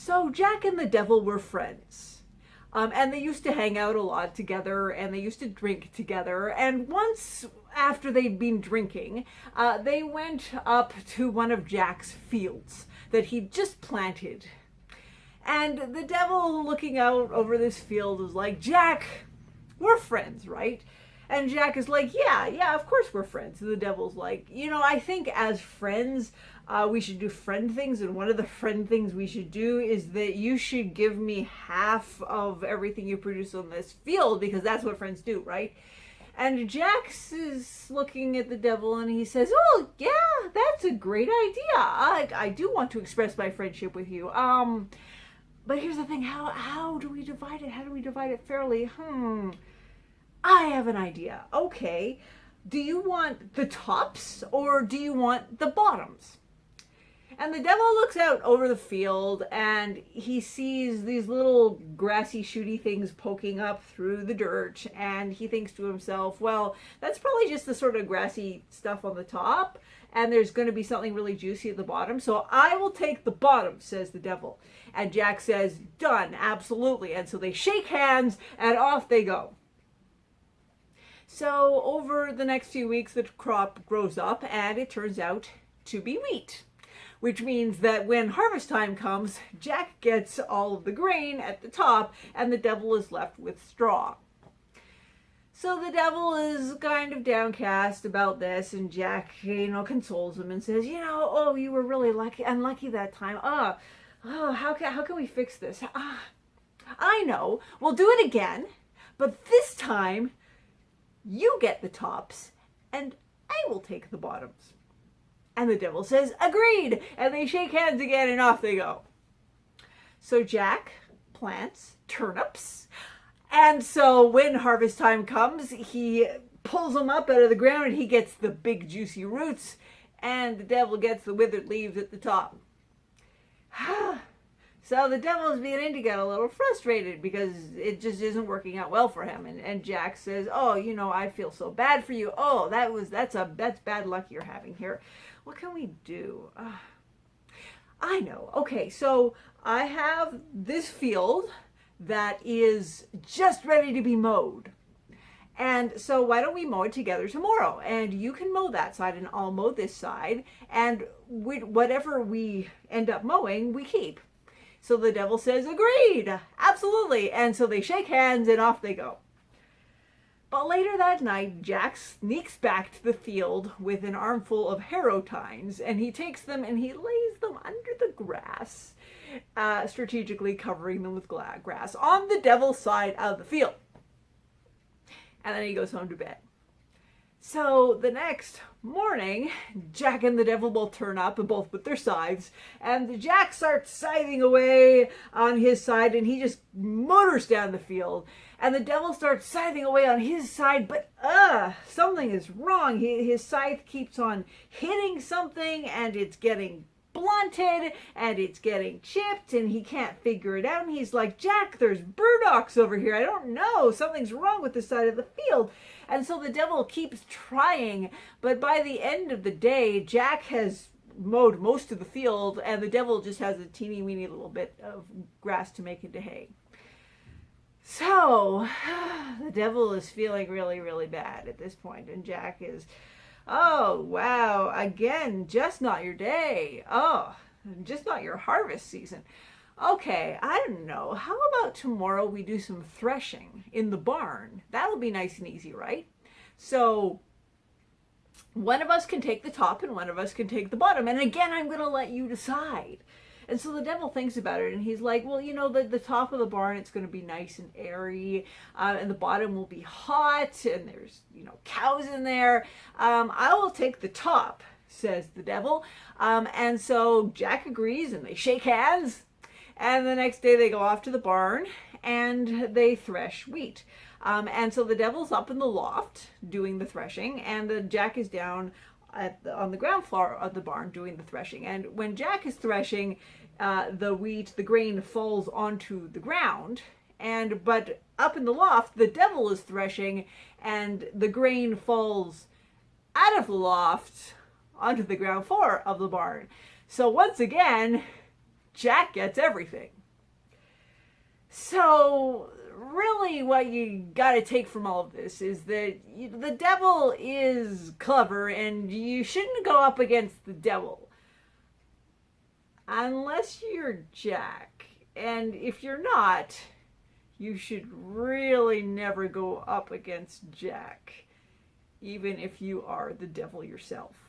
So Jack and the devil were friends. And they used to hang out a lot together, and they used to drink together. And once, after they'd been drinking, they went up to one of Jack's fields that he'd just planted. And the devil, looking out over this field, was like, Jack, we're friends, right? And Jack is like, yeah, of course we're friends. And the devil's like, I think as friends, we should do friend things. And one of the friend things we should do is that you should give me half of everything you produce on this field, because that's what friends do, right? And Jack is looking at the devil and he says, oh, yeah, that's a great idea. I do want to express my friendship with you. But here's the thing. How do we divide it? How do we divide it fairly? I have an idea. Okay. Do you want the tops or do you want the bottoms? And the devil looks out over the field and he sees these little grassy shooty things poking up through the dirt, and he thinks to himself, well, that's probably just the sort of grassy stuff on the top, and there's going to be something really juicy at the bottom, so I will take the bottom, says the devil. And Jack says, done, absolutely. And so they shake hands and off they go. So over the next few weeks, the crop grows up and it turns out to be wheat, which means that when harvest time comes, Jack gets all of the grain at the top and the devil is left with straw. So the devil is kind of downcast about this, and Jack, consoles him and says, oh, you were really unlucky that time. How can we fix this? I know, we'll do it again, but this time you get the tops and I will take the bottoms. And the devil says, agreed, and they shake hands again and off they go. So Jack plants turnips, and so when harvest time comes, he pulls them up out of the ground and he gets the big juicy roots, and the devil gets the withered leaves at the top. So the devil is beginning to get a little frustrated because it just isn't working out well for him. And Jack says, oh, I feel so bad for you. Oh, that's bad luck you're having here. What can we do? I know. Okay, so I have this field that is just ready to be mowed. And so why don't we mow it together tomorrow? And you can mow that side and I'll mow this side. And whatever we end up mowing, we keep. So the devil says, agreed, absolutely. And so they shake hands and off they go. But later that night, Jack sneaks back to the field with an armful of harrow tines, and he takes them and he lays them under the grass, strategically covering them with grass on the devil's side of the field. And then he goes home to bed. So the next morning, Jack and the devil both turn up, and both with their scythes, and Jack starts scything away on his side, and he just motors down the field, and the devil starts scything away on his side, but something is wrong. His scythe keeps on hitting something, and it's getting blunted, and it's getting chipped, and he can't figure it out, and he's like, Jack, there's burdocks over here. I don't know. Something's wrong with this side of the field. And so the devil keeps trying, but by the end of the day, Jack has mowed most of the field, and the devil just has a teeny weeny little bit of grass to make into hay. So the devil is feeling really, really bad at this point, and Jack is, oh, wow, again, just not your day. Oh, just not your harvest season. Okay, I don't know. How about tomorrow we do some threshing in the barn? That'll be nice and easy, right? So one of us can take the top and one of us can take the bottom. And again, I'm going to let you decide. And so the devil thinks about it, and he's like, well, the top of the barn, it's going to be nice and airy, and the bottom will be hot, and there's, cows in there. I will take the top, says the devil. And so Jack agrees, and they shake hands. And the next day they go off to the barn and they thresh wheat. And so the devil's up in the loft doing the threshing, and Jack is down on the ground floor of the barn doing the threshing. And when Jack is threshing, the grain falls onto the ground. But up in the loft, the devil is threshing, and the grain falls out of the loft onto the ground floor of the barn. So once again, Jack gets everything. So really what you got to take from all of this is that the devil is clever, and you shouldn't go up against the devil unless you're Jack. And if you're not, you should really never go up against Jack, even if you are the devil yourself.